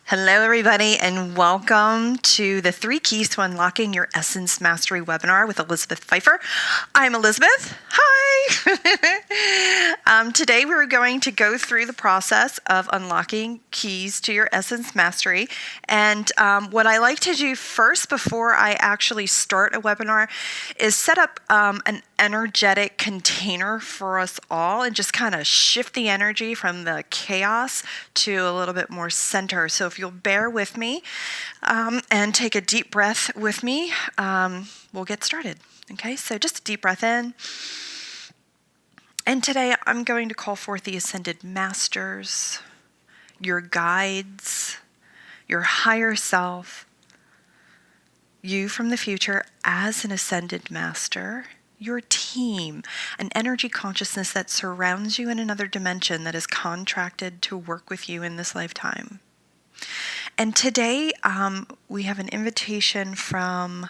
Hello, everybody, and welcome to the 3 Keys to Unlocking Your Essence Mastery webinar with Elizabeth Pfeiffer. I'm Elizabeth. Hi! Today, we're going to go through the process of unlocking keys to your Essence Mastery. And what I like to do first, before I actually start a webinar, is set up an energetic container for us all and just kind of shift the energy from the chaos to a little bit more center. So if you'll bear with me and take a deep breath with me, we'll get started. Okay, so just a deep breath in. And today I'm going to call forth the Ascended Masters, your guides, your higher self, you from the future as an Ascended Master, your team, an energy consciousness that surrounds you in another dimension that is contracted to work with you in this lifetime. And today we have an invitation from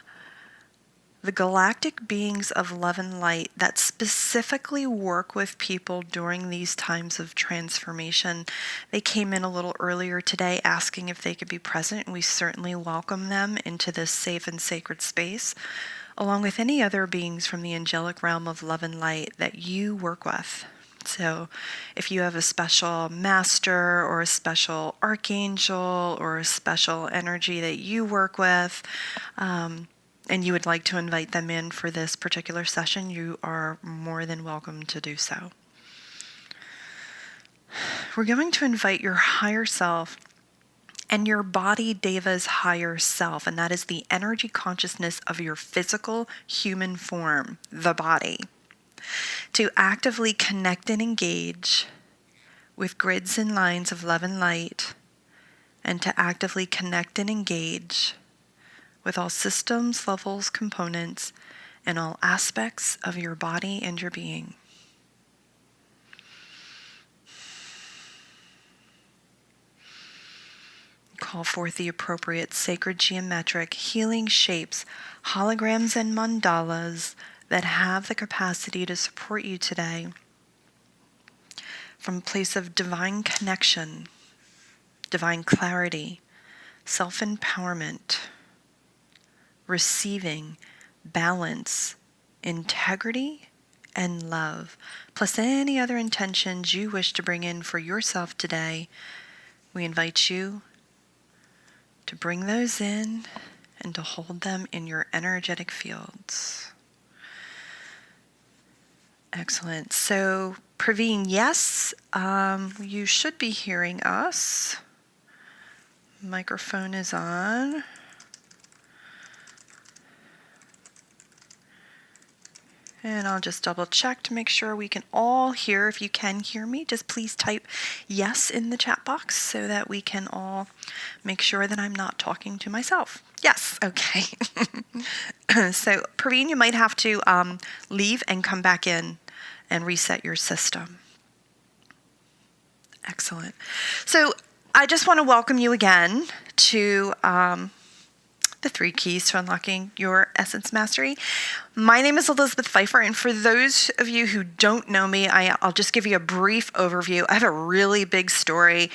the galactic beings of love and light that specifically work with people during these times of transformation. They came in a little earlier today asking if they could be present, and we certainly welcome them into this safe and sacred space, along with any other beings from the angelic realm of love and light that you work with. So if you have a special master or a special archangel or a special energy that you work with, and you would like to invite them in for this particular session, you are more than welcome to do so. We're going to invite your higher self and your body deva's higher self, and that is the energy consciousness of your physical human form, the body, to actively connect and engage with grids and lines of love and light, and to actively connect and engage with all systems, levels, components, and all aspects of your body and your being. Call forth the appropriate sacred geometric healing shapes, holograms, and mandalas that have the capacity to support you today from a place of divine connection, divine clarity, self-empowerment, receiving, balance, integrity, and love, plus any other intentions you wish to bring in for yourself today. We invite you to bring those in and to hold them in your energetic fields. Excellent. So, Praveen, yes, you should be hearing us. Microphone is on. And I'll just double check to make sure we can all hear. If you can hear me, just please type yes in the chat box so that we can all make sure that I'm not talking to myself. Yes, okay. So, Praveen, you might have to leave and come back in and reset your system. Excellent. So, I just want to welcome you again to the 3 Keys to Unlocking Your Essence Mastery. My name is Elizabeth Pfeiffer, and for those of you who don't know me, I'll just give you a brief overview. I have a really big story,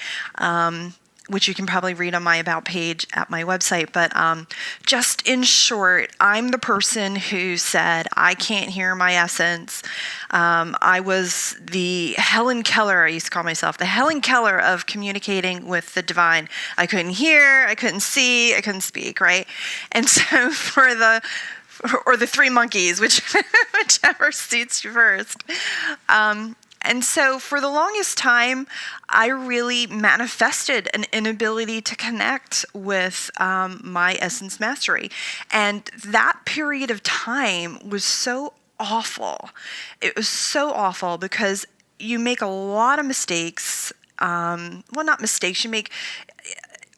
which you can probably read on my About page at my website. But just in short, I'm the person who said, I can't hear my essence. I was the Helen Keller, I used to call myself, the Helen Keller of communicating with the divine. I couldn't hear, I couldn't see, I couldn't speak, right? And so or the 3 monkeys, whichever suits you first. And so for the longest time, I really manifested an inability to connect with my Essence Mastery. And that period of time was so awful. It was so awful because you make a lot of mistakes. Well, not mistakes. You make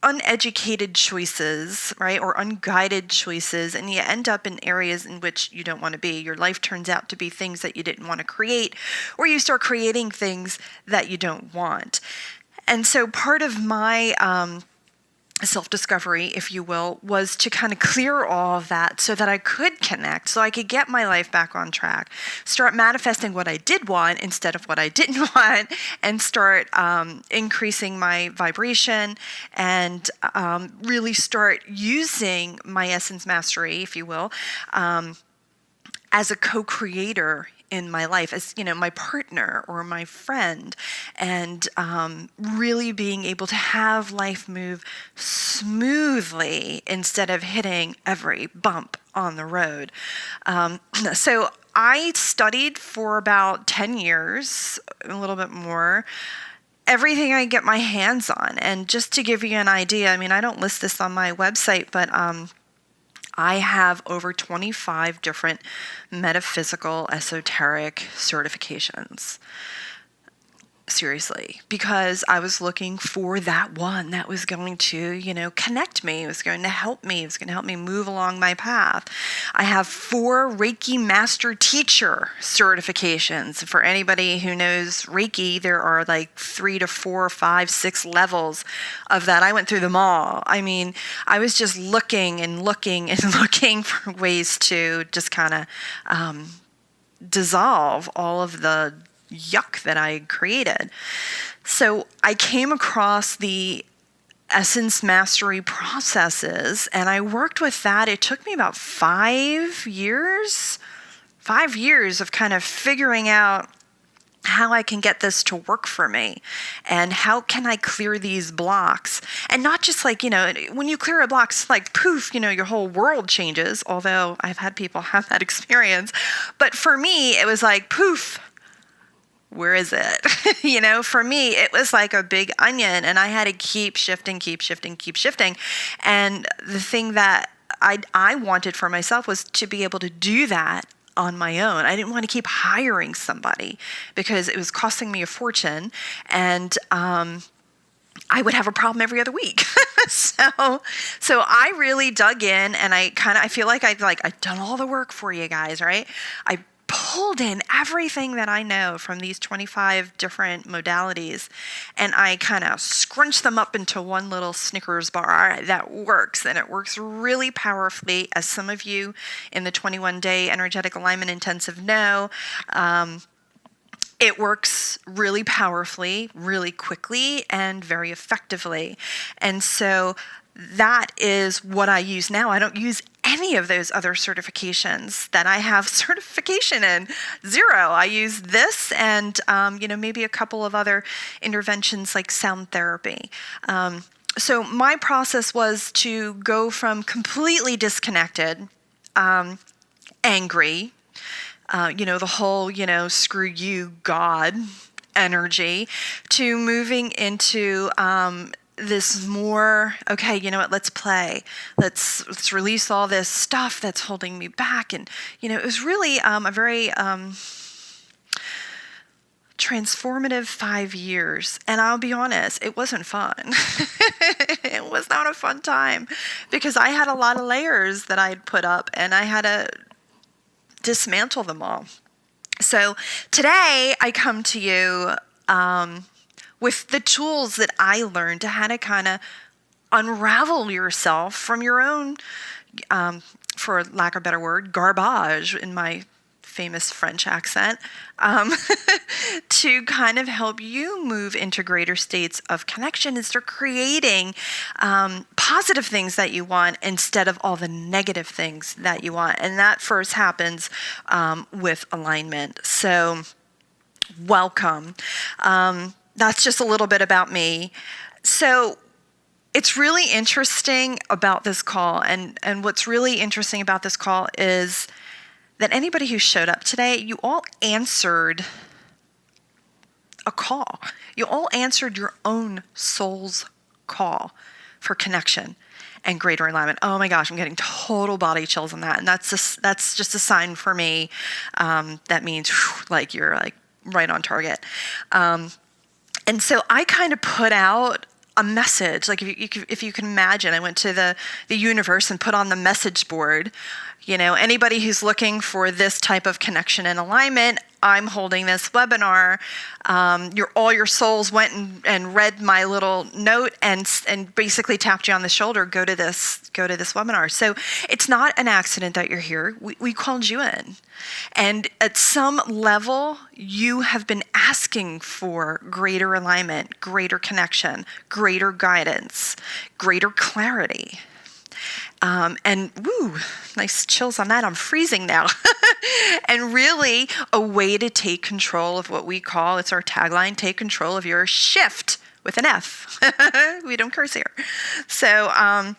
uneducated choices, right, or unguided choices, and you end up in areas in which you don't want to be. Your life turns out to be things that you didn't want to create, or you start creating things that you don't want. And so part of my self-discovery, if you will, was to kind of clear all of that so that I could connect, so I could get my life back on track, start manifesting what I did want instead of what I didn't want, and start increasing my vibration and really start using my essence mastery, if you will, as a co-creator in my life, as my partner or my friend, and really being able to have life move smoothly instead of hitting every bump on the road. So I studied for about 10 years, a little bit more, everything I get my hands on. And just to give you an idea, I don't list this on my website, but I have over 25 different metaphysical, esoteric certifications. Seriously, because I was looking for that one that was going to, connect me. It was going to help me. It was going to help me move along my path. I have 4 Reiki Master Teacher certifications. For anybody who knows Reiki, there are like 3 to 4, 5, 6 levels of that. I went through them all. I was just looking and looking and looking for ways to just kind of dissolve all of the yuck that I created. So I came across the essence mastery processes and I worked with that. It took me about 5 years of kind of figuring out how I can get this to work for me and how can I clear these blocks. And not just like, when you clear a block, it's like poof, your whole world changes, although I've had people have that experience. But for me, it was like poof, where is it? For me, it was like a big onion and I had to keep shifting. And the thing that I wanted for myself was to be able to do that on my own. I didn't want to keep hiring somebody because it was costing me a fortune and I would have a problem every other week. So I really dug in and I feel like I've done all the work for you guys, right? I pulled in everything that I know from these 25 different modalities and I kind of scrunched them up into one little Snickers bar that works, and it works really powerfully, as some of you in the 21-day energetic alignment intensive know. It works really powerfully, really quickly, and very effectively. And so that is what I use now. I don't use any of those other certifications that I have certification in. 0. I use this and, maybe a couple of other interventions like sound therapy. So my process was to go from completely disconnected, angry, the whole, screw you, God energy, to moving into this more, okay, let's play. Let's release all this stuff that's holding me back. And, it was really a very transformative 5 years. And I'll be honest, it wasn't fun. It was not a fun time because I had a lot of layers that I'd put up and I had to dismantle them all. So today I come to you with the tools that I learned to how to kind of unravel yourself from your own, for lack of a better word, garbage in my famous French accent, to kind of help you move into greater states of connection and start creating positive things that you want instead of all the negative things that you want. And that first happens with alignment. So welcome. That's just a little bit about me. So it's really interesting about this call. And what's really interesting about this call is that anybody who showed up today, you all answered a call. You all answered your own soul's call for connection and greater alignment. Oh my gosh, I'm getting total body chills on that. And that's just a sign for me that means you're right on target. And so I kind of put out a message. If you can imagine, I went to the universe and put on the message board, anybody who's looking for this type of connection and alignment, I'm holding this webinar. All your souls went and read my little note and basically tapped you on the shoulder. Go to this webinar. So it's not an accident that you're here. We called you in, and at some level, you have been asking for greater alignment, greater connection, greater guidance, greater clarity. And woo, nice chills on that. I'm freezing now. And really a way to take control of what we call, it's our tagline, take control of your shift with an F. We don't curse here. So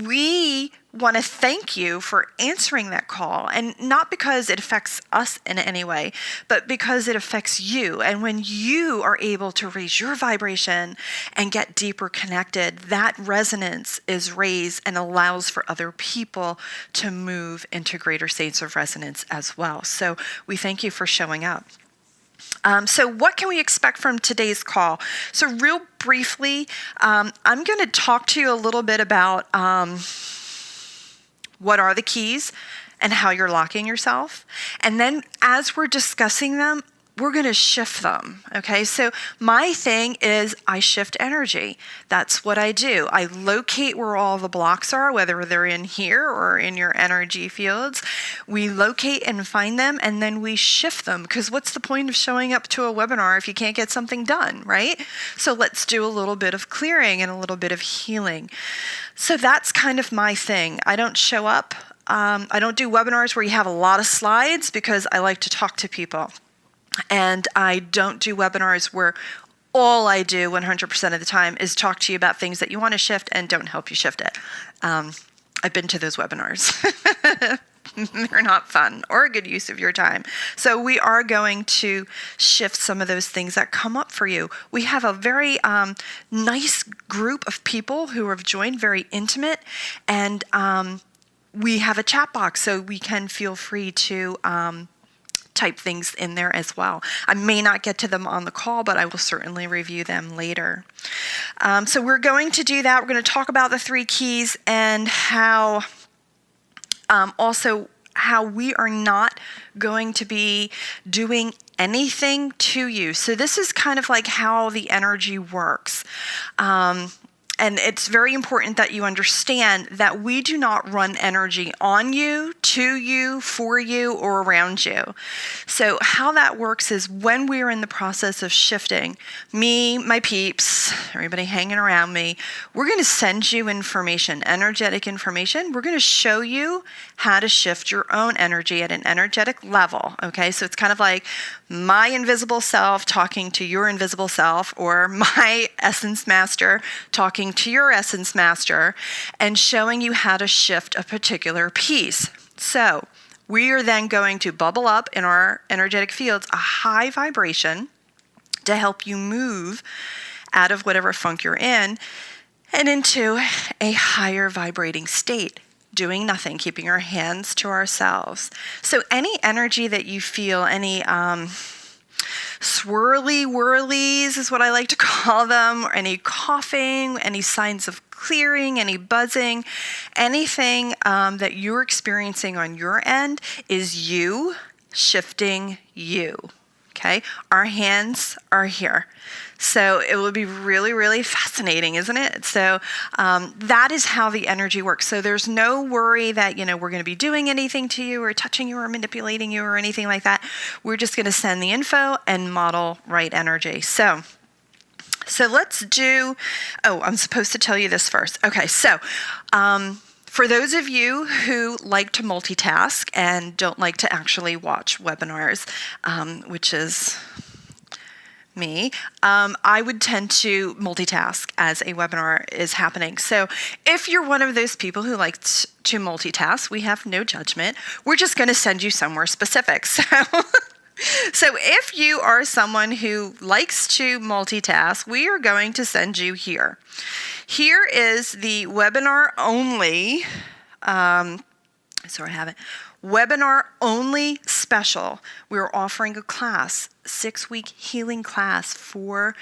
we want to thank you for answering that call, and not because it affects us in any way, but because it affects you. And when you are able to raise your vibration and get deeper connected, that resonance is raised and allows for other people to move into greater states of resonance as well. So we thank you for showing up. So what can we expect from today's call? So real briefly, I'm going to talk to you a little bit about what are the keys and how you're locking yourself. And then as we're discussing them, we're going to shift them. Okay. So my thing is I shift energy. That's what I do. I locate where all the blocks are, whether they're in here or in your energy fields. We locate and find them, and then we shift them, because what's the point of showing up to a webinar if you can't get something done, right? So let's do a little bit of clearing and a little bit of healing. So that's kind of my thing. I don't show up. I don't do webinars where you have a lot of slides, because I like to talk to people. And I don't do webinars where all I do 100% of the time is talk to you about things that you want to shift and don't help you shift it. I've been to those webinars. They're not fun or a good use of your time. So we are going to shift some of those things that come up for you. We have a very nice group of people who have joined, very intimate, and we have a chat box, so we can feel free to type things in there as well. I may not get to them on the call, but I will certainly review them later. So we're going to do that. We're going to talk about the 3 keys and how also how we are not going to be doing anything to you. So this is kind of like how the energy works. And it's very important that you understand that we do not run energy on you, to you, for you, or around you. So how that works is when we're in the process of shifting, me, my peeps, everybody hanging around me, we're going to send you information, energetic information. We're going to show you how to shift your own energy at an energetic level. Okay, so it's kind of like my invisible self talking to your invisible self, or my essence master talking to your essence master, and showing you how to shift a particular piece. So we are then going to bubble up in our energetic fields a high vibration to help you move out of whatever funk you're in and into a higher vibrating state, doing nothing, keeping our hands to ourselves. So any energy that you feel, any swirly whirlies is what I like to call them, or any coughing, any signs of clearing, any buzzing, anything that you're experiencing on your end is you shifting you. Okay, our hands are here. So it will be really, really fascinating, isn't it? So that is how the energy works. So there's no worry that, we're going to be doing anything to you or touching you or manipulating you or anything like that. We're just going to send the info and model right energy. So let's do, I'm supposed to tell you this first. Okay, so for those of you who like to multitask and don't like to actually watch webinars, which is me, I would tend to multitask as a webinar is happening. So if you're one of those people who likes to multitask, we have no judgment. We're just going to send you somewhere specific. So if you are someone who likes to multitask, we are going to send you here. Here is the webinar only, webinar only special. We're offering a class, 6-week healing class for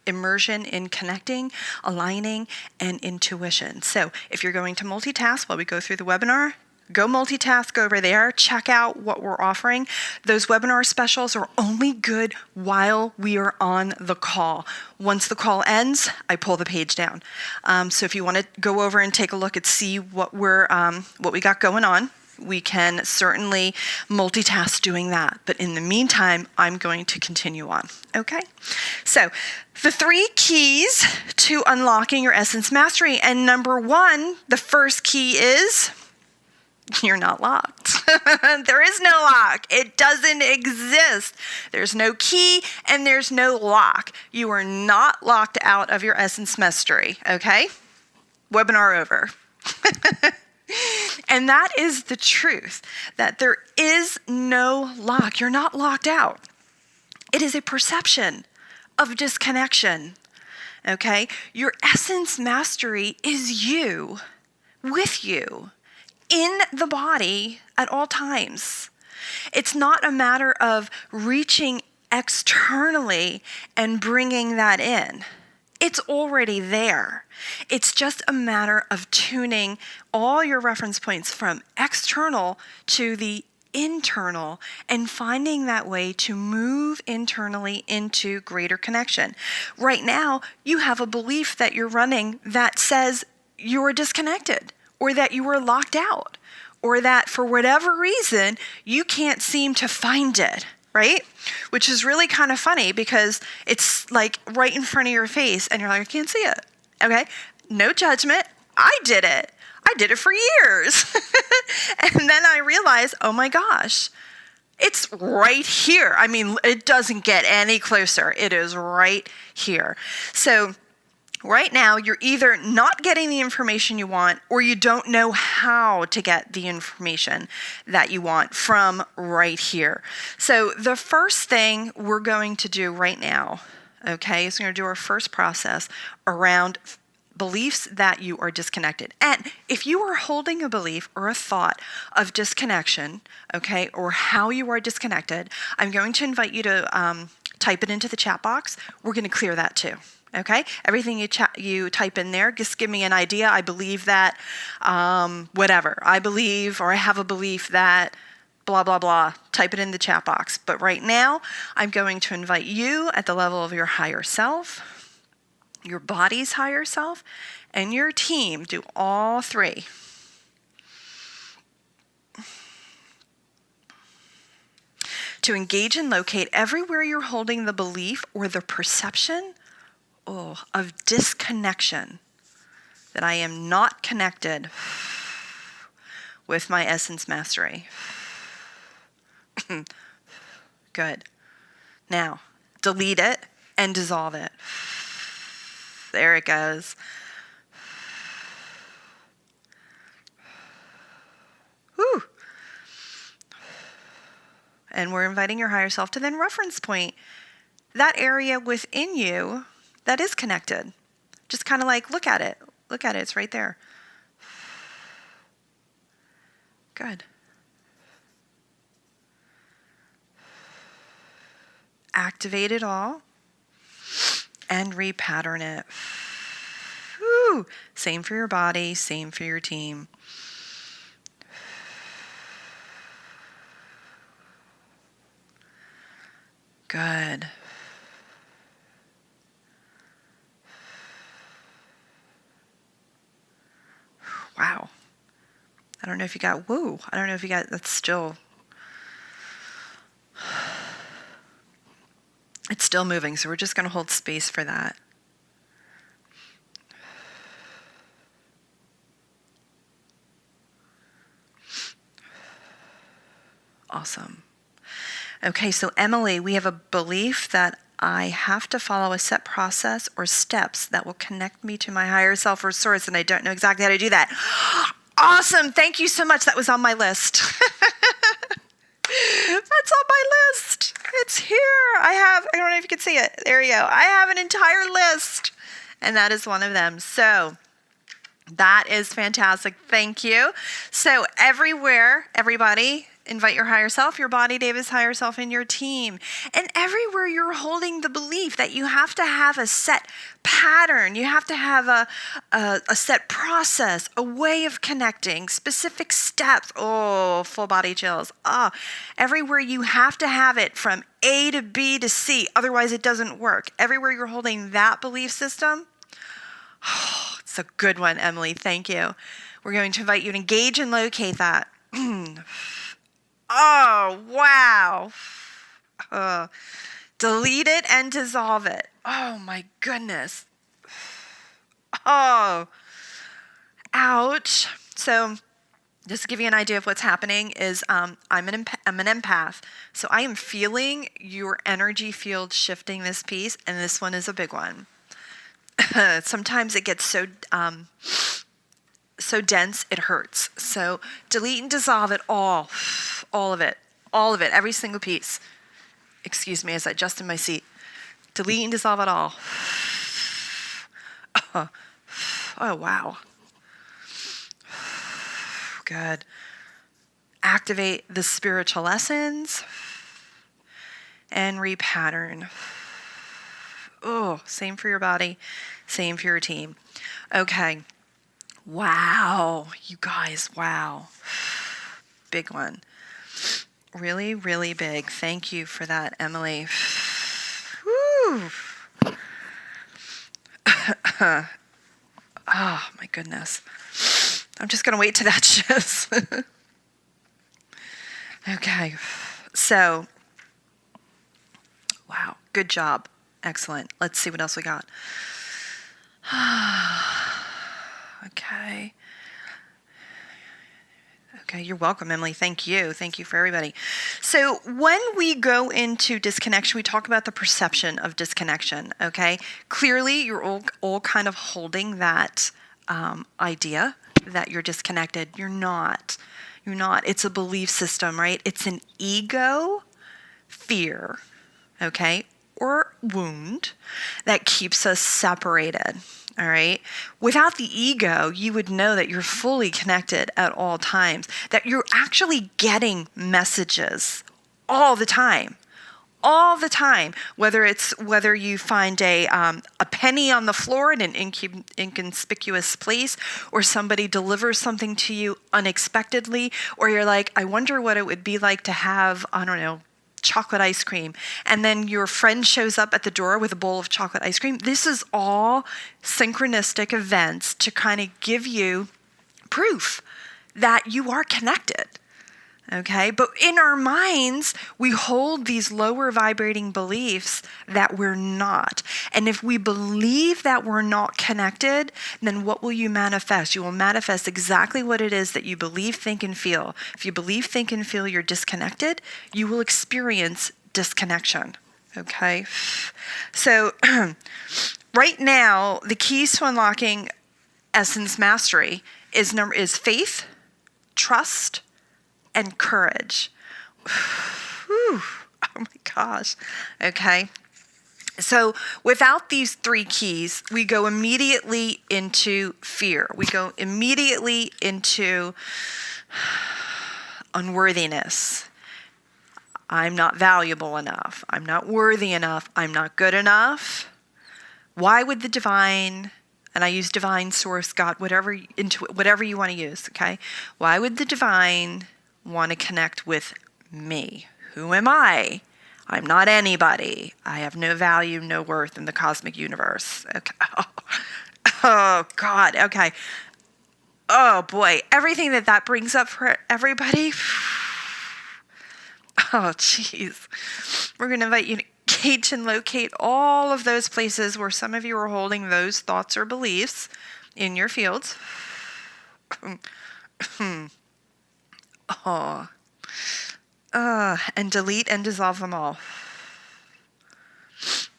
immersion in connecting, aligning, and intuition. So if you're going to multitask while we go through the webinar, Go multitask over there. Check out what we're offering. Those webinar specials are only good while we are on the call. Once the call ends, I pull the page down. So if you want to go over and take a look and see what we got going on, we can certainly multitask doing that. But in the meantime, I'm going to continue on. Okay? So the 3 keys to unlocking your Essence Mastery. And number 1, the first key is you're not locked. There is no lock. It doesn't exist. There's no key and there's no lock. You are not locked out of your Essence Mastery. Okay? Webinar over. And that is the truth, that there is no lock. You're not locked out. It is a perception of disconnection, okay? Your Essence Mastery is you, with you, in the body at all times. It's not a matter of reaching externally and bringing that in. It's already there. It's just a matter of tuning all your reference points from external to the internal and finding that way to move internally into greater connection. Right now, you have a belief that you're running that says you're disconnected or that you were locked out or that for whatever reason, you can't seem to find it. Right? Which is really kind of funny because it's like right in front of your face and you're like, I can't see it. Okay? No judgment. I did it. I did it for years. And then I realized, oh my gosh, it's right here. I mean, it doesn't get any closer. It is right here. So right now, you're either not getting the information you want or you don't know how to get the information that you want from right here. So the first thing we're going to do right now, okay, is we're going to do our first process around beliefs that you are disconnected. And if you are holding a belief or a thought of disconnection, okay, or how you are disconnected, I'm going to invite you to type it into the chat box. We're going to clear that too. Okay, everything you type in there, just give me an idea. I believe that, whatever. I believe, or I have a belief that, blah, blah, blah. Type it in the chat box. But right now, I'm going to invite you at the level of your higher self, your body's higher self, and your team. Do all 3. To engage and locate everywhere you're holding the belief or the perception of disconnection, that I am not connected with my Essence Mastery. Good. Now, delete it and dissolve it. There it goes. Whew. And we're inviting your higher self to then reference point that area within you that is connected. Just kind of like, look at it. Look at it. It's right there. Good. Activate it all and repattern it. Whew. Same for your body. Same for your team. Good. Wow. I don't know if you got, woo. I don't know if you got, that's still, it's still moving. So we're just going to hold space for that. Awesome. Okay, so Emily, we have a belief that I have to follow a set process or steps that will connect me to my higher self or source, and I don't know exactly how to do that. Awesome. Thank you so much. That was on my list. That's on my list. It's here. I don't know if you can see it. There you go. I have an entire list, and that is one of them. So that is fantastic. Thank you. So everywhere, everybody, invite your higher self, your body, David's higher self, and your team. And everywhere you're holding the belief that you have to have a set pattern, you have to have a set process, a way of connecting, specific steps. Oh, full body chills. Everywhere you have to have it from A to B to C, otherwise it doesn't work. Everywhere you're holding that belief system, it's a good one, Emily. Thank you. We're going to invite you to engage and locate that. Oh, wow. Delete it and dissolve it. Oh, my goodness. Oh, ouch. So just to give you an idea of what's happening is I'm an empath. So I am feeling your energy field shifting this piece, and this one is a big one. Sometimes it gets so dense it hurts. So delete and dissolve it all of it, every single piece. Excuse me as I adjust in my seat. Delete and dissolve it all. Oh, wow. Good. Activate the spiritual lessons and repattern. Oh, same for your body, same for your team. Okay. Wow, you guys, wow. Big one. Really, really big. Thank you for that, Emily. Woo. Oh, my goodness. I'm just going to wait till that shifts. Okay. So, wow. Good job. Excellent. Let's see what else we got. Okay. Okay, you're welcome, Emily. Thank you. Thank you for everybody. So when we go into disconnection, we talk about the perception of disconnection, okay? Clearly, you're all kind of holding that idea that you're disconnected. You're not. You're not. It's a belief system, right? It's an ego fear, okay, or wound that keeps us separated. All right. Without the ego, you would know that you're fully connected at all times, that you're actually getting messages all the time, whether you find a penny on the floor in an inconspicuous place, or somebody delivers something to you unexpectedly, or you're like, I wonder what it would be like to have, I don't know, chocolate ice cream, and then your friend shows up at the door with a bowl of chocolate ice cream. This is all synchronistic events to kind of give you proof that you are connected. Okay, but in our minds, we hold these lower vibrating beliefs that we're not. And if we believe that we're not connected, then what will you manifest? You will manifest exactly what it is that you believe, think, and feel. If you believe, think, and feel you're disconnected, you will experience disconnection. Okay, so right now, the keys to unlocking essence mastery is faith, trust, and courage. Whew. Oh my gosh. Okay. So without these three keys, we go immediately into fear. We go immediately into unworthiness. I'm not valuable enough. I'm not worthy enough. I'm not good enough. Why would the divine, and I use divine, source, God, whatever you want to use, okay? Why would the divine want to connect with me? Who am I? I'm not anybody. I have no value, no worth in the cosmic universe. Okay. Oh God. Okay. Oh boy. Everything that brings up for everybody. Oh geez. We're going to invite you to engage and locate all of those places where some of you are holding those thoughts or beliefs in your fields. And delete and dissolve them all.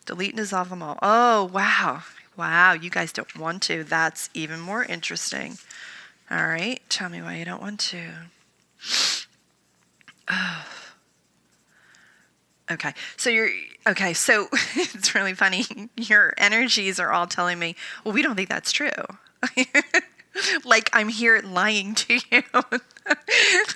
Delete and dissolve them all. Oh, wow. Wow, you guys don't want to. That's even more interesting. All right, tell me why you don't want to. Oh. Okay, so it's really funny. Your energies are all telling me, well, we don't think that's true. like I'm here lying to you,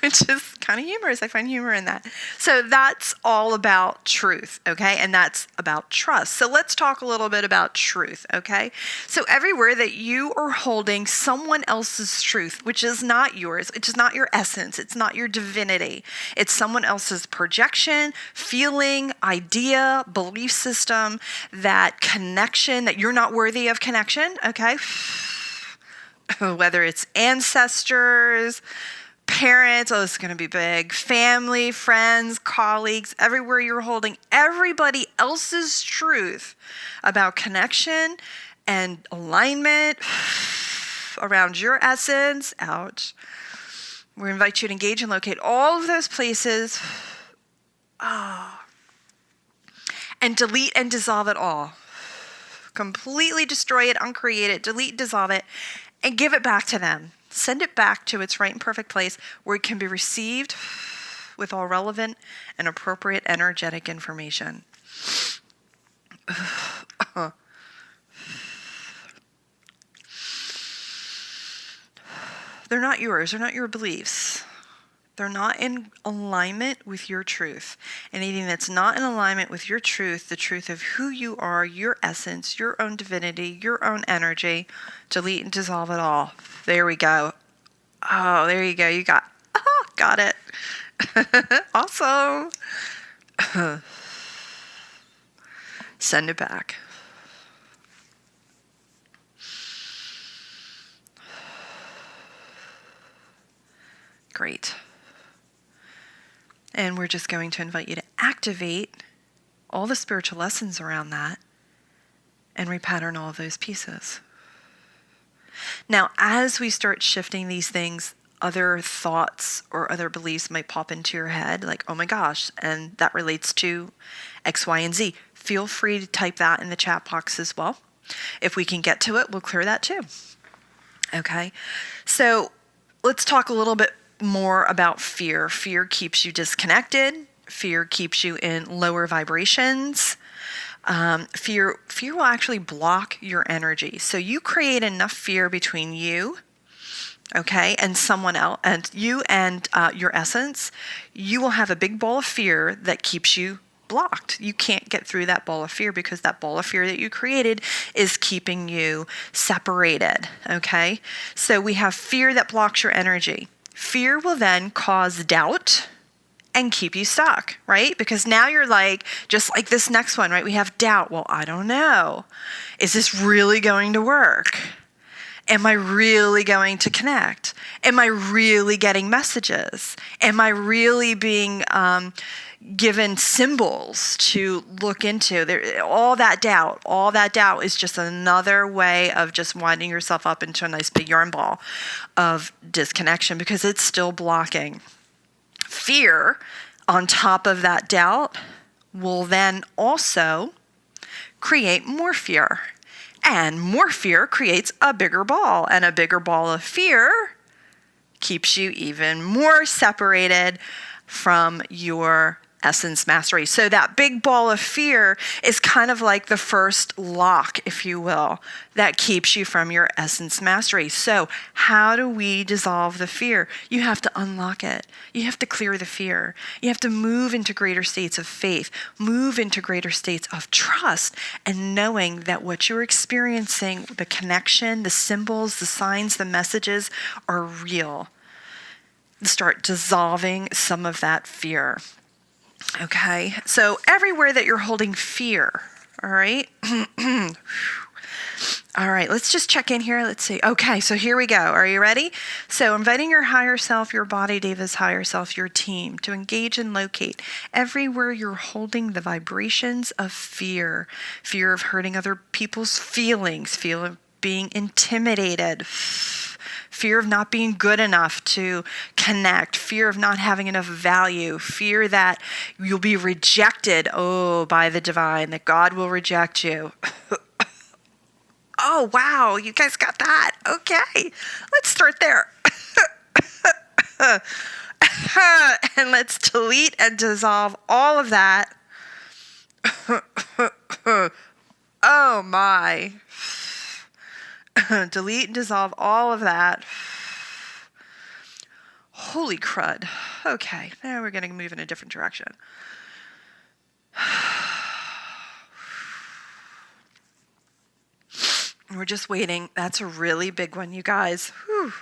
which is kind of humorous. I find humor in that. So that's all about truth, okay? And that's about trust. So let's talk a little bit about truth, okay? So everywhere that you are holding someone else's truth, which is not yours, which is not your essence, it's not your divinity, it's someone else's projection, feeling, idea, belief system, that connection, that you're not worthy of connection, okay? Whether it's ancestors, parents, oh, this is going to be big, family, friends, colleagues, everywhere you're holding everybody else's truth about connection and alignment around your essence. Ouch. We invite you to engage and locate all of those places. And delete and dissolve it all. Completely destroy it, uncreate it, delete, dissolve it, and give it back to them. Send it back to its right and perfect place where it can be received with all relevant and appropriate energetic information. They're not yours. They're not your beliefs. They're not in alignment with your truth. Anything that's not in alignment with your truth, the truth of who you are, your essence, your own divinity, your own energy, delete and dissolve it all. There we go. Oh, there you go. You got it. Awesome. Send it back. Great. And we're just going to invite you to activate all the spiritual lessons around that and repattern all of those pieces. Now, as we start shifting these things, other thoughts or other beliefs might pop into your head, like, oh my gosh, and that relates to X, Y, and Z. Feel free to type that in the chat box as well. If we can get to it, we'll clear that too. Okay, so let's talk a little bit more about fear. Fear keeps you disconnected. Fear keeps you in lower vibrations. Fear will actually block your energy. So you create enough fear between you, okay, and someone else, and you and your essence. You will have a big ball of fear that keeps you blocked. You can't get through that ball of fear because that ball of fear that you created is keeping you separated, okay? So we have fear that blocks your energy. Fear will then cause doubt and keep you stuck, right? Because now you're like, just like this next one, right? We have doubt. Well, I don't know. Is this really going to work? Am I really going to connect? Am I really getting messages? Am I really being given symbols to look into? All that doubt is just another way of just winding yourself up into a nice big yarn ball of disconnection because it's still blocking. Fear on top of that doubt will then also create more fear. And more fear creates a bigger ball. And a bigger ball of fear keeps you even more separated from your essence mastery. So that big ball of fear is kind of like the first lock, if you will, that keeps you from your essence mastery. So how do we dissolve the fear? You have to unlock it. You have to clear the fear. You have to move into greater states of faith, move into greater states of trust, and knowing that what you're experiencing, the connection, the symbols, the signs, the messages are real. Start dissolving some of that fear. Okay, so everywhere that you're holding fear, all right? All right, let's just check in here. Let's see. Okay, so here we go. Are you ready? So inviting your higher self, your body, Deva's higher self, your team to engage and locate everywhere you're holding the vibrations of fear. Fear of hurting other people's feelings, fear of being intimidated, fear of not being good enough to connect, fear of not having enough value, fear that you'll be rejected, by the divine, that God will reject you. Oh, wow, you guys got that. Okay, let's start there. And let's delete and dissolve all of that. Oh, my. Delete and dissolve all of that. Holy crud. Okay, now we're going to move in a different direction. We're just waiting. That's a really big one, you guys. Whew.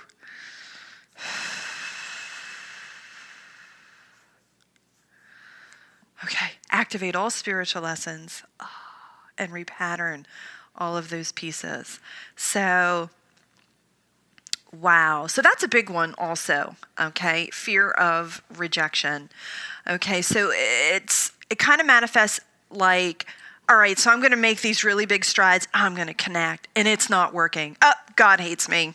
Okay, activate all spiritual lessons and repattern all of those pieces. So, wow. So that's a big one also, okay? Fear of rejection. Okay, so it kind of manifests like, all right, so I'm going to make these really big strides. I'm going to connect, and it's not working. Oh, God hates me.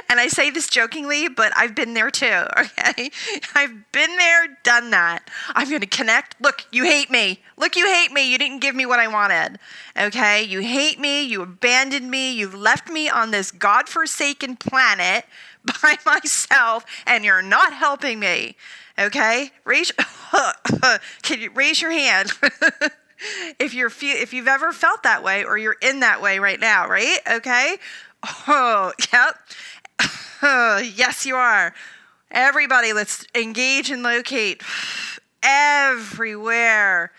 And I say this jokingly, but I've been there too, okay? I've been there, done that. I'm going to connect. Look, you hate me. Look, you hate me. You didn't give me what I wanted, okay? You hate me. You abandoned me. You left me on this godforsaken planet by myself, and you're not helping me, okay? Can you raise your hand? If you've ever felt that way or you're in that way right now, right? Okay? Oh, yep. Yes, you are. Everybody, let's engage and locate. Everywhere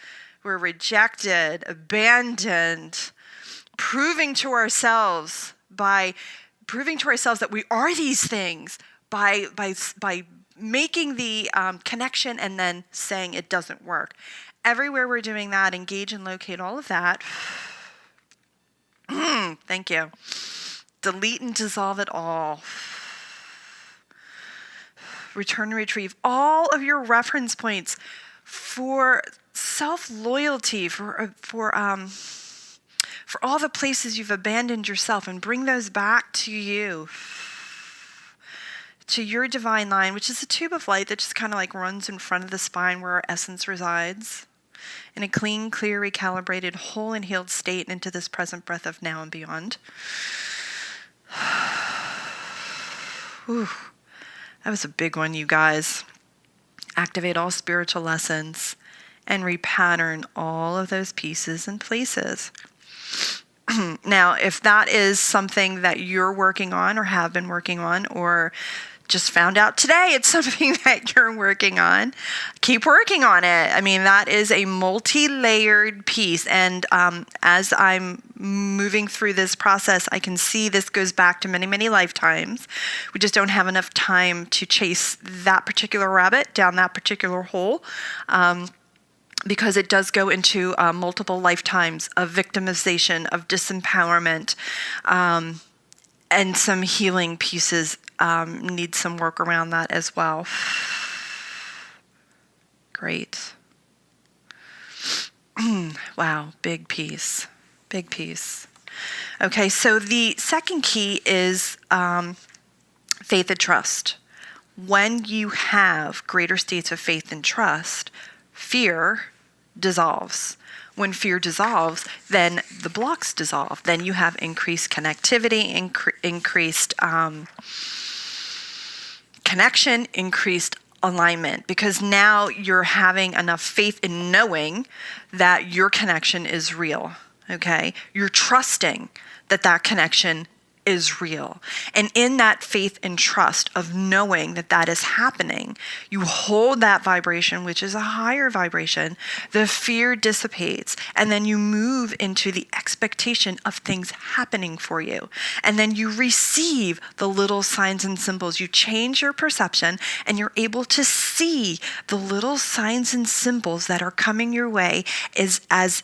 we're rejected, abandoned, proving to ourselves that we are these things by making the connection and then saying it doesn't work. Everywhere we're doing that, engage and locate all of that. Thank you. Delete and dissolve it all. Return and retrieve all of your reference points for self-loyalty, for all the places you've abandoned yourself, and bring those back to you, to your divine line, which is a tube of light that just kind of like runs in front of the spine where our essence resides, in a clean, clear, recalibrated, whole and healed state, and into this present breath of now and beyond. Whew. That was a big one, you guys. Activate all spiritual lessons and repattern all of those pieces and places. Now, if that is something that you're working on or have been working on, or just found out today it's something that you're working on, keep working on it. I mean, that is a multi-layered piece. And as I'm moving through this process, I can see this goes back to many, many lifetimes. We just don't have enough time to chase that particular rabbit down that particular hole. Because it does go into multiple lifetimes of victimization, of disempowerment, and some healing pieces need some work around that as well. Great. Wow, big piece. Big piece. Okay, so the second key is faith and trust. When you have greater states of faith and trust, fear dissolves. When fear dissolves, then the blocks dissolve. Then you have increased connectivity, increased connection, increased alignment, because now you're having enough faith in knowing that your connection is real. Okay? You're trusting that that connection is real. And in that faith and trust of knowing that that is happening, you hold that vibration, which is a higher vibration. The fear dissipates, and then you move into the expectation of things happening for you. And then you receive the little signs and symbols. You change your perception, and you're able to see the little signs and symbols that are coming your way as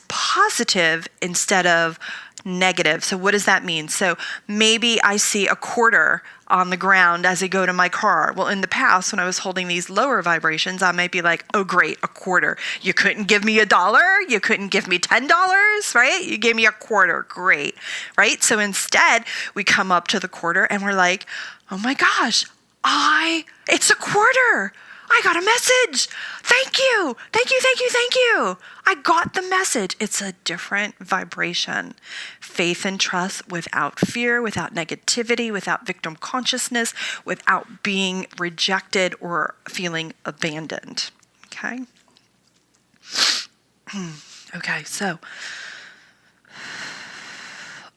positive instead of negative. So what does that mean? So maybe I see a quarter on the ground as I go to my car. Well, in the past, when I was holding these lower vibrations, I might be like, oh, great, a quarter. You couldn't give me $1. You couldn't give me $10, right? You gave me a quarter. Great, right? So instead, we come up to the quarter and we're like, oh my gosh, it's a quarter. I got a message. Thank you. Thank you, thank you, thank you. I got the message. It's a different vibration. Faith and trust without fear, without negativity, without victim consciousness, without being rejected or feeling abandoned. Okay? Okay, so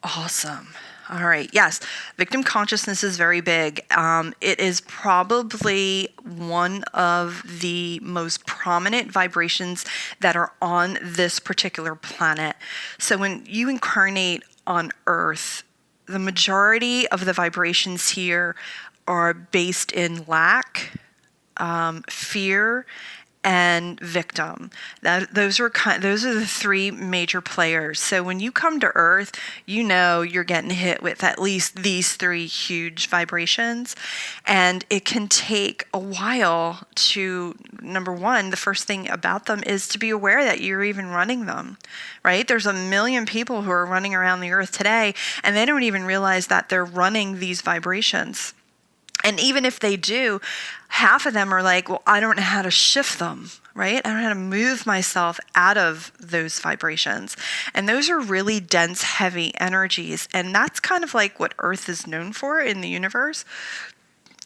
Awesome. All right. Yes. Victim consciousness is very big. It is probably one of the most prominent vibrations that are on this particular planet. So when you incarnate on Earth, the majority of the vibrations here are based in lack, fear, and victim. Those are the three major players. So when you come to Earth, you know you're getting hit with at least these three huge vibrations, and it can take a while to, number one, the first thing about them is to be aware that you're even running them, right? There's a million people who are running around the Earth today, and they don't even realize that they're running these vibrations. And even if they do, half of them are like, well, I don't know how to shift them, right? I don't know how to move myself out of those vibrations. And those are really dense, heavy energies. And that's kind of like what Earth is known for in the universe,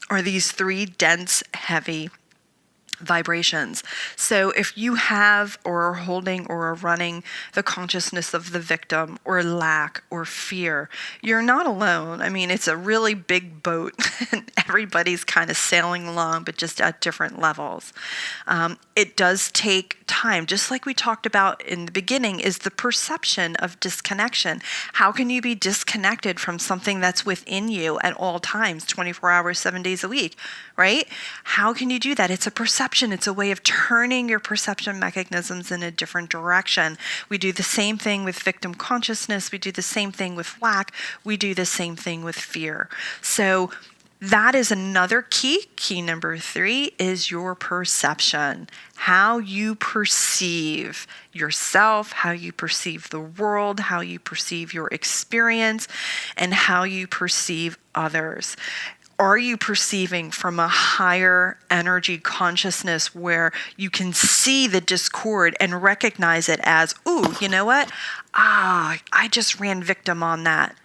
are these three dense, heavy vibrations. So if you have or are holding or are running the consciousness of the victim or lack or fear, you're not alone. I mean, it's a really big boat and everybody's kind of sailing along, but just at different levels. It does take time, just like we talked about in the beginning, is the perception of disconnection. How can you be disconnected from something that's within you at all times, 24 hours, 7 days a week, right? How can you do that? It's a perception. It's a way of turning your perception mechanisms in a different direction. We do the same thing with victim consciousness. We do the same thing with lack. We do the same thing with fear. So that is another key. Key number 3 is your perception. How you perceive yourself, how you perceive the world, how you perceive your experience, and how you perceive others. Are you perceiving from a higher energy consciousness where you can see the discord and recognize it as, ooh, you know what? I just ran victim on that.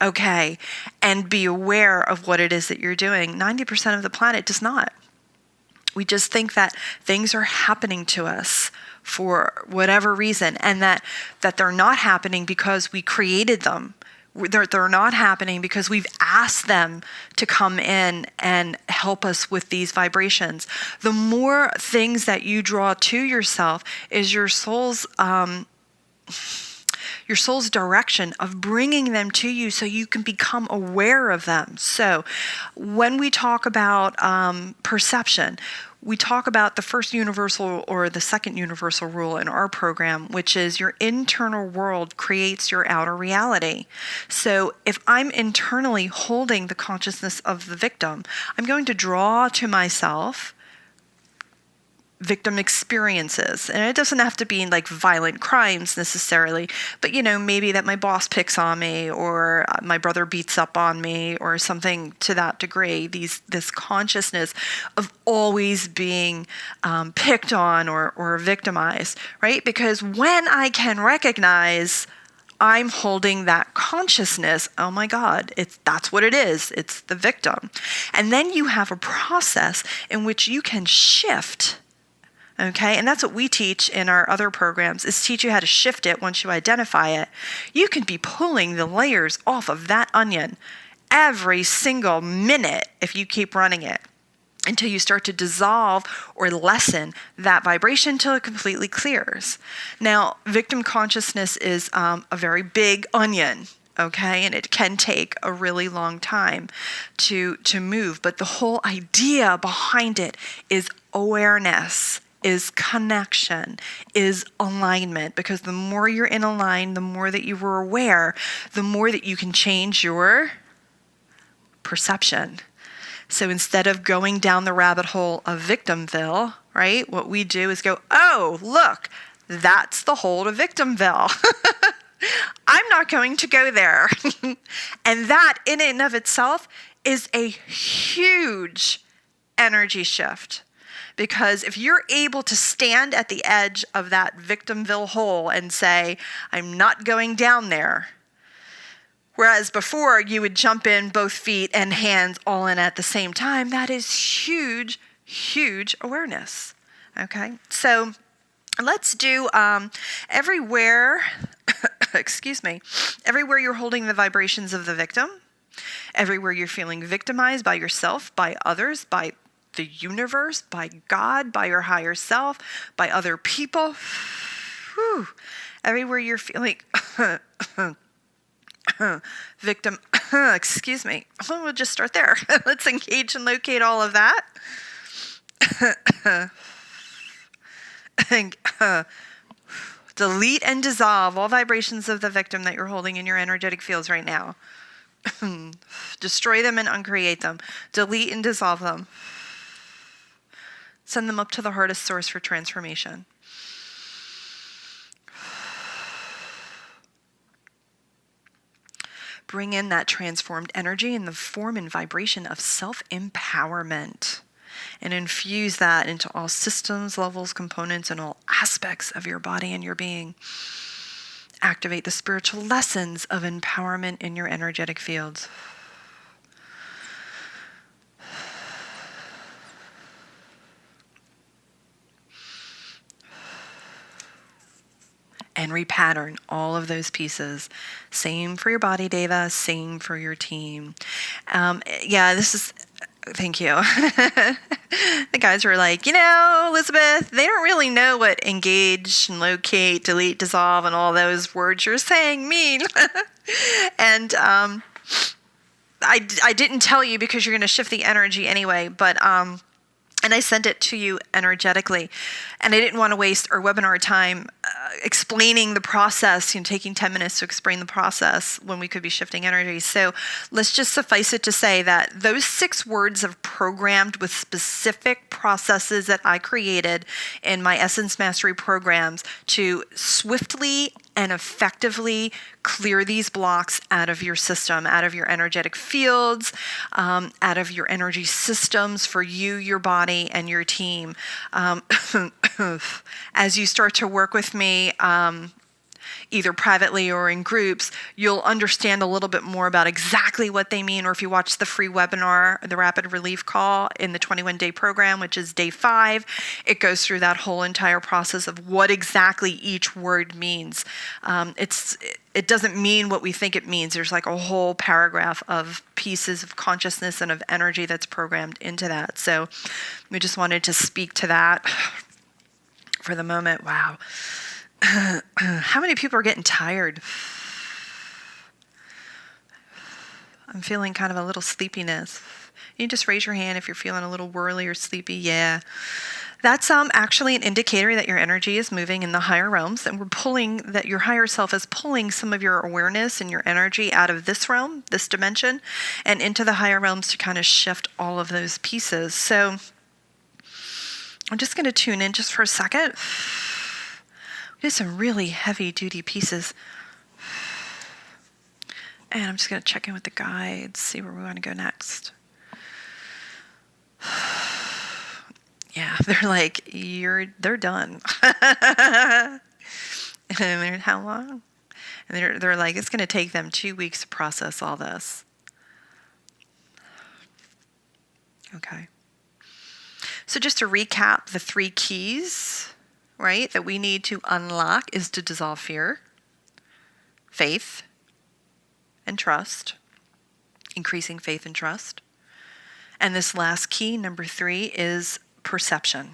Okay, and be aware of what it is that you're doing. 90% of the planet does not. We just think that things are happening to us for whatever reason, and that they're not happening because we created them. They're not happening because we've asked them to come in and help us with these vibrations. The more things that you draw to yourself is your soul's direction of bringing them to you so you can become aware of them. So when we talk about perception, we talk about the first universal or the second universal rule in our program, which is your internal world creates your outer reality. So if I'm internally holding the consciousness of the victim, I'm going to draw to myself victim experiences. And it doesn't have to be like violent crimes necessarily, but maybe that my boss picks on me or my brother beats up on me or something to that degree. This consciousness of always being picked on or victimized, right? Because when I can recognize I'm holding that consciousness, oh my God, that's what it is. It's the victim. And then you have a process in which you can shift. Okay, and that's what we teach in our other programs, is teach you how to shift it once you identify it. You can be pulling the layers off of that onion every single minute if you keep running it until you start to dissolve or lessen that vibration till it completely clears. Now, victim consciousness is a very big onion. Okay, and it can take a really long time to move, but the whole idea behind it is awareness, is connection, is alignment, because the more you're in align, the more that you were aware, the more that you can change your perception. So instead of going down the rabbit hole of victimville, right, what we do is go, oh, look, that's the hole to victimville. I'm not going to go there. And that in and of itself is a huge energy shift. Because if you're able to stand at the edge of that victimville hole and say, I'm not going down there, whereas before you would jump in both feet and hands all in at the same time, that is huge, huge awareness. Okay, so let's do everywhere excuse me, everywhere you're holding the vibrations of the victim, everywhere you're feeling victimized by yourself, by others, by the universe, by God, by your higher self, by other people. Whew. Everywhere you're feeling victim, excuse me. We'll just start there. Let's engage and locate all of that. And, delete and dissolve all vibrations of the victim that you're holding in your energetic fields right now. Destroy them and uncreate them. Delete and dissolve them. Send them up to the hardest source for transformation. Bring in that transformed energy in the form and vibration of self-empowerment, and infuse that into all systems, levels, components, and all aspects of your body and your being. Activate the spiritual lessons of empowerment in your energetic fields. And repattern all of those pieces. Same for your body, Deva. Same for your team. Thank you. The guys were like, Elizabeth, they don't really know what engage and locate, delete, dissolve, and all those words you're saying mean. And I didn't tell you because you're going to shift the energy anyway, but and I sent it to you energetically. And I didn't want to waste our webinar time explaining the process, taking 10 minutes to explain the process when we could be shifting energy. So let's just suffice it to say that those 6 words are programmed with specific processes that I created in my Essence Mastery programs to swiftly and effectively clear these blocks out of your system, out of your energetic fields, out of your energy systems for you, your body, and your team. As you start to work with me, either privately or in groups, you'll understand a little bit more about exactly what they mean. Or if you watch the free webinar, the Rapid Relief Call in the 21-day program, which is day 5, it goes through that whole entire process of what exactly each word means. It doesn't mean what we think it means. There's like a whole paragraph of pieces of consciousness and of energy that's programmed into that. So we just wanted to speak to that for the moment. Wow. How many people are getting tired? I'm feeling kind of a little sleepiness. You just raise your hand if you're feeling a little whirly or sleepy. Yeah. That's actually an indicator that your energy is moving in the higher realms, and that your higher self is pulling some of your awareness and your energy out of this realm, this dimension, and into the higher realms to kind of shift all of those pieces. So I'm just going to tune in just for a second. We did some really heavy duty pieces. And I'm just going to check in with the guides, see where we want to go next. Yeah, they're like, they're done. And they're, how long? And they're like, it's going to take them 2 weeks to process all this. Okay. So just to recap, the 3 keys, right, that we need to unlock is to dissolve fear, faith, and trust, increasing faith and trust. And this last key, number 3, is perception,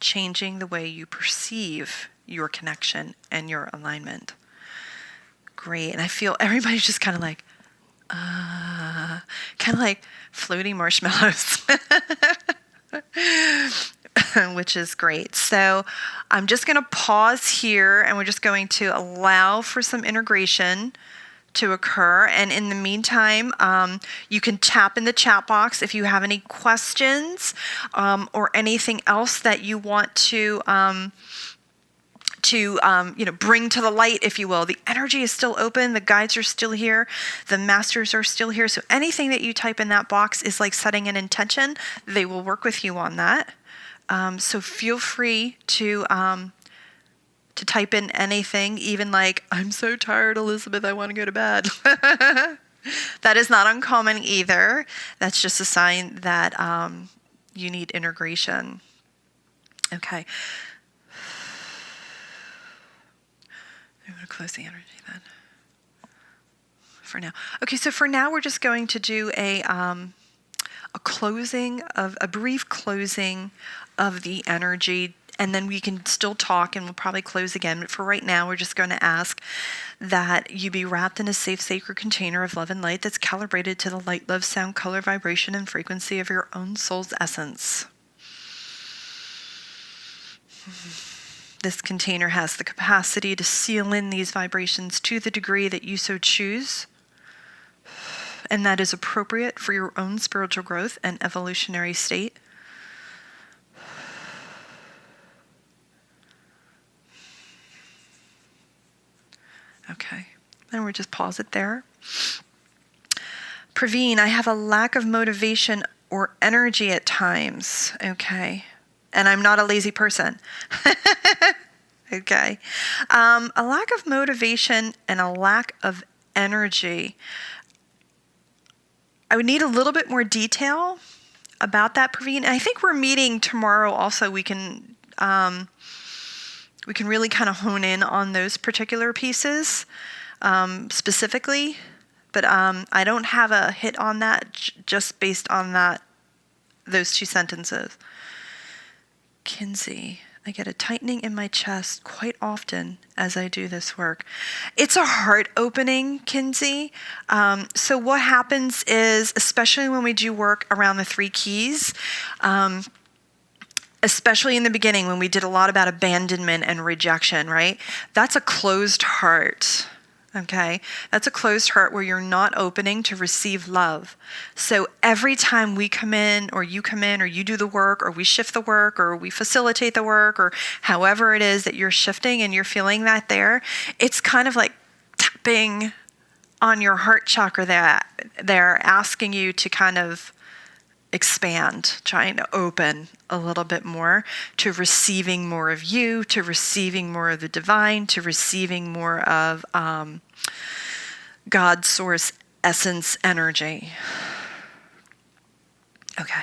changing the way you perceive your connection and your alignment. Great. And I feel everybody's just kind of like floating marshmallows. Which is great. So I'm just going to pause here, and we're just going to allow for some integration to occur. And in the meantime, you can tap in the chat box if you have any questions or anything else that you want to bring to the light, if you will. The energy is still open. The guides are still here. The masters are still here. So anything that you type in that box is like setting an intention. They will work with you on that. So feel free to type in anything, even like, I'm so tired, Elizabeth, I want to go to bed. That is not uncommon either. That's just a sign that you need integration. Okay. I'm going to close the energy then. For now. Okay, so for now we're just going to do a brief closing of the energy, and then we can still talk and we'll probably close again. But for right now, we're just going to ask that you be wrapped in a safe, sacred container of love and light that's calibrated to the light, love, sound, color, vibration, and frequency of your own soul's essence. This container has the capacity to seal in these vibrations to the degree that you so choose, and that is appropriate for your own spiritual growth and evolutionary state. Okay, and we'll just pause it there. Praveen, I have a lack of motivation or energy at times. Okay, and I'm not a lazy person. Okay, a lack of motivation and a lack of energy. I would need a little bit more detail about that, Praveen. I think we're meeting tomorrow also. We can really kind of hone in on those particular pieces specifically. But I don't have a hit on that just based on those two sentences. Kinsey, I get a tightening in my chest quite often as I do this work. It's a heart opening, Kinsey. So what happens is, especially when we do work around the three keys, especially in the beginning when we did a lot about abandonment and rejection, right? That's a closed heart. Okay, that's a closed heart where you're not opening to receive love. So every time we come in, or you come in, or you do the work, or we shift the work, or we facilitate the work, or however it is that you're shifting and you're feeling that there, it's kind of like tapping on your heart chakra that they're asking you to kind of expand, trying to open a little bit more to receiving more of you, to receiving more of the divine, to receiving more of God, source, essence, energy. Okay.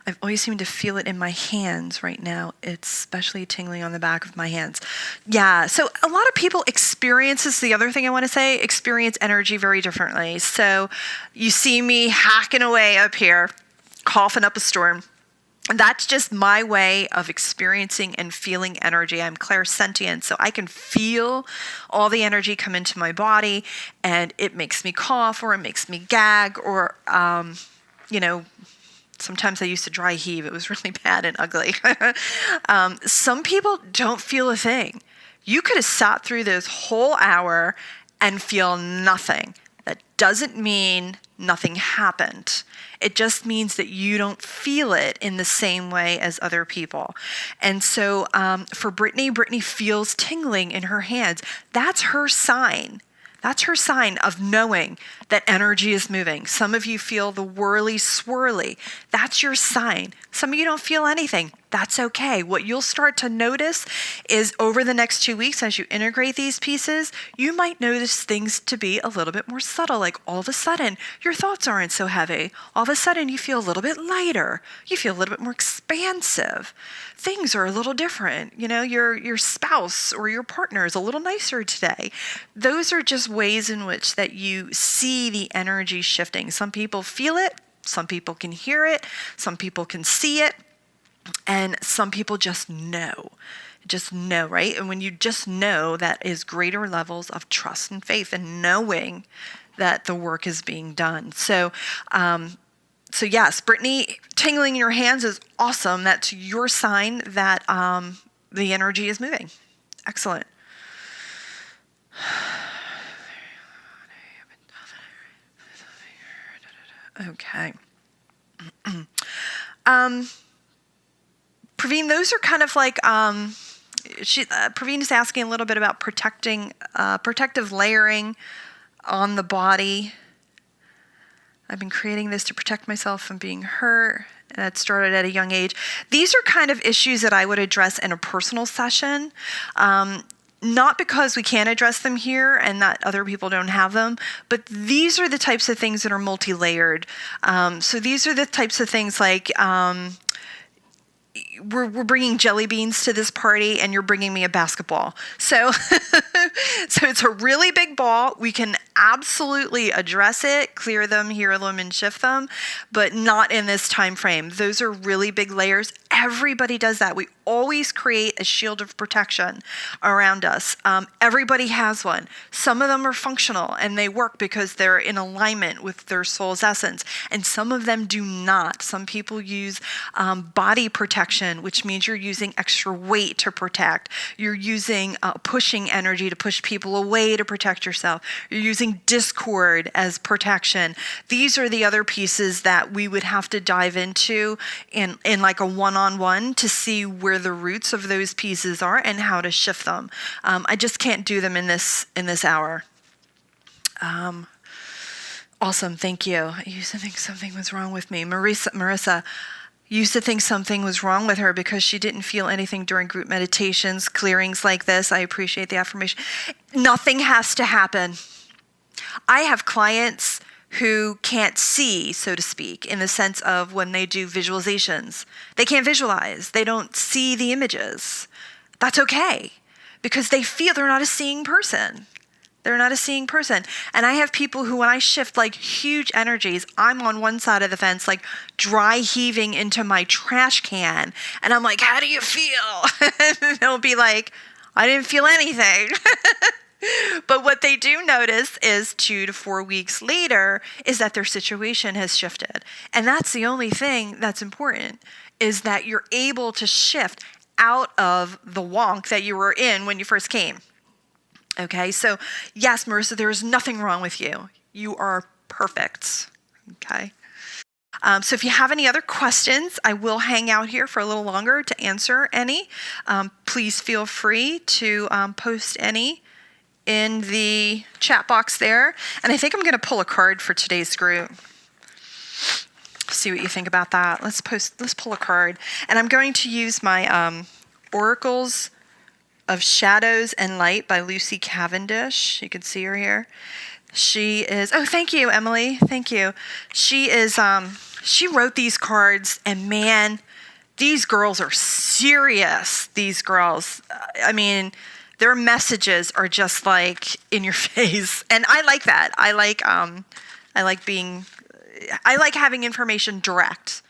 I've always seemed to feel it in my hands right now. It's especially tingling on the back of my hands. Yeah. So a lot of people experience this. The other thing I want to say, experience energy very differently. So you see me hacking away up here, coughing up a storm. That's just my way of experiencing and feeling energy. I'm clairsentient, so I can feel all the energy come into my body, and it makes me cough, or it makes me gag, or, sometimes I used to dry heave. It was really bad and ugly. Some people don't feel a thing. You could have sat through this whole hour and feel nothing. That doesn't mean nothing happened. It just means that you don't feel it in the same way as other people. And so for Brittany feels tingling in her hands. That's her sign. That's her sign of knowing that energy is moving. Some of you feel the whirly swirly. That's your sign. Some of you don't feel anything. That's okay. What you'll start to notice is over the next 2 weeks, as you integrate these pieces, you might notice things to be a little bit more subtle. Like all of a sudden, your thoughts aren't so heavy. All of a sudden, you feel a little bit lighter. You feel a little bit more expansive. Things are a little different. Your spouse or your partner is a little nicer today. Those are just ways in which that you see the energy shifting. Some people feel it. Some people can hear it. Some people can see it. And some people just know, right? And when you just know, that is greater levels of trust and faith and knowing that the work is being done. So yes, Brittany, tingling in your hands is awesome. That's your sign that the energy is moving. Excellent. Okay. Praveen, those are kind of like, Praveen is asking a little bit about protective layering on the body. I've been creating this to protect myself from being hurt. And it started at a young age. These are kind of issues that I would address in a personal session. Not because we can't address them here and that other people don't have them, but these are the types of things that are multi-layered. So these are the types of things like, we're bringing jelly beans to this party and you're bringing me a basketball. So, so it's a really big ball. We can absolutely address it, clear them, heal them, and shift them, but not in this time frame. Those are really big layers. Everybody does that. We always create a shield of protection around us. Everybody has one. Some of them are functional and they work because they're in alignment with their soul's essence. And some of them do not. Some people use body protection, which means you're using extra weight to protect. You're using pushing energy to push people away to protect yourself. You're using discord as protection. These are the other pieces that we would have to dive into in like a one-on-one to see where the roots of those pieces are and how to shift them. I just can't do them in this hour. Awesome, thank you. I used to think something was wrong with me. Marissa used to think something was wrong with her because she didn't feel anything during group meditations, clearings like this. I appreciate the affirmation. Nothing has to happen. I have clients who can't see, so to speak, in the sense of when they do visualizations. They can't visualize. They don't see the images. That's okay, because they feel they're not a seeing person. They're not a seeing person. And I have people who, when I shift like huge energies, I'm on one side of the fence, like dry heaving into my trash can. And I'm like, how do you feel? And they'll be like, I didn't feel anything. But what they do notice is 2 to 4 weeks later is that their situation has shifted. And that's the only thing that's important, is that you're able to shift out of the wonk that you were in when you first came. Okay, so yes, Marissa, there is nothing wrong with you. You are perfect. Okay. So if you have any other questions, I will hang out here for a little longer to answer any. Please feel free to post any in the chat box there. And I think I'm going to pull a card for today's group. See what you think about that. Let's pull a card. And I'm going to use my Oracles of Shadows and Light by Lucy Cavendish. You can see her here. She is, oh, thank you, Emily. Thank you. She is, she wrote these cards, and man, these girls are serious. These girls, I mean, their messages are just like in your face. And I like that. I like having information direct.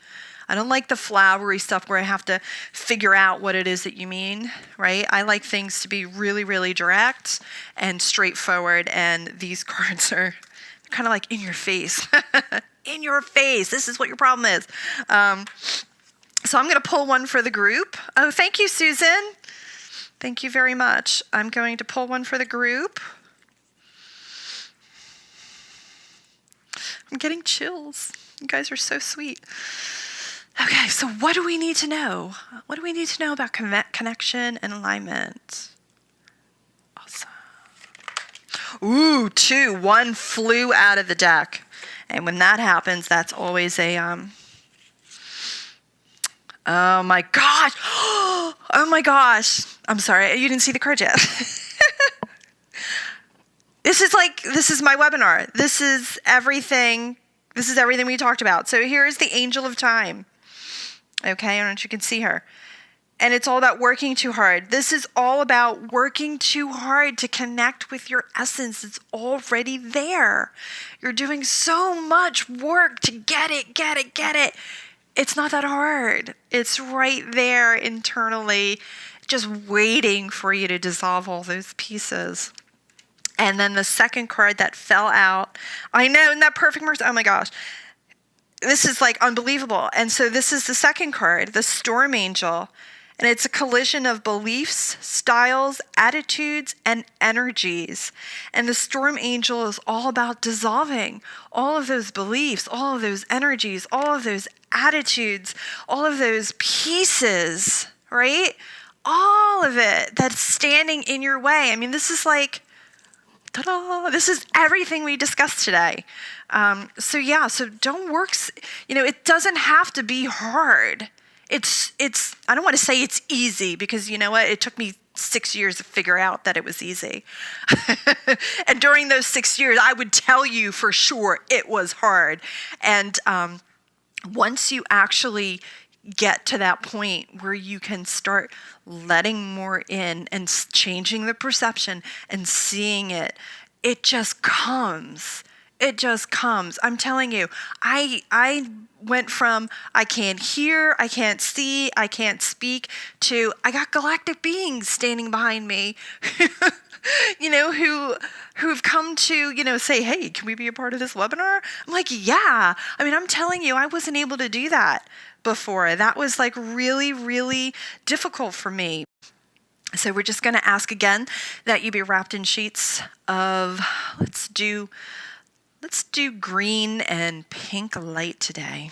I don't like the flowery stuff where I have to figure out what it is that you mean, right? I like things to be really, really direct and straightforward. And these cards are kind of like in your face. In your face. This is what your problem is. So I'm going to pull one for the group. Oh, thank you, Susan. Thank you very much. I'm going to pull one for the group. I'm getting chills. You guys are so sweet. Okay, so what do we need to know? What do we need to know about connection and alignment? Awesome. Ooh, 2. 1 flew out of the deck. And when that happens, that's always a... Oh my gosh. Oh my gosh. I'm sorry. You didn't see the card yet. This is my webinar. This is everything we talked about. So here's the Angel of Time. Okay, I don't know if you can see her. And it's all about working too hard. This is all about working too hard to connect with your essence. It's already there. You're doing so much work to get it. It's not that hard. It's right there internally, just waiting for you to dissolve all those pieces. And then the second card that fell out, I know, isn't that perfect, Marissa? Oh my gosh. This is like unbelievable. And so this is the second card, the Storm Angel. And it's a collision of beliefs, styles, attitudes, and energies. And the Storm Angel is all about dissolving all of those beliefs, all of those energies, all of those attitudes, all of those pieces, right? All of it that's standing in your way. I mean, this is like, ta-da! This is everything we discussed today. So don't work, it doesn't have to be hard. It's I don't want to say it's easy, because you know what? It took me 6 years to figure out that it was easy. And during those 6 years, I would tell you for sure it was hard. And once you actually get to that point where you can start letting more in and changing the perception and seeing it, it just comes. It just comes. I'm telling you, I went from I can't hear, I can't see, I can't speak to I got galactic beings standing behind me, who've come to, say, hey, can we be a part of this webinar? I'm like, yeah. I mean, I'm telling you, I wasn't able to do that before. That was like really, really difficult for me. So we're just going to ask again that you be wrapped in sheets of, let's do green and pink light today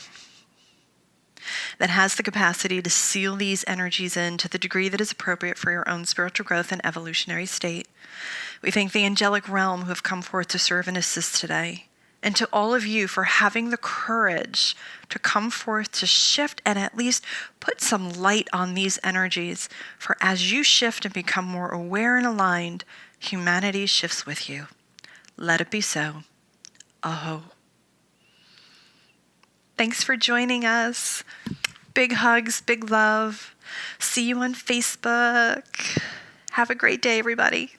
that has the capacity to seal these energies in to the degree that is appropriate for your own spiritual growth and evolutionary state. We thank the angelic realm who have come forth to serve and assist today, and to all of you for having the courage to come forth to shift and at least put some light on these energies, for as you shift and become more aware and aligned, humanity shifts with you. Let it be so. Aho. Thanks for joining us. Big hugs, big love. See you on Facebook. Have a great day, everybody.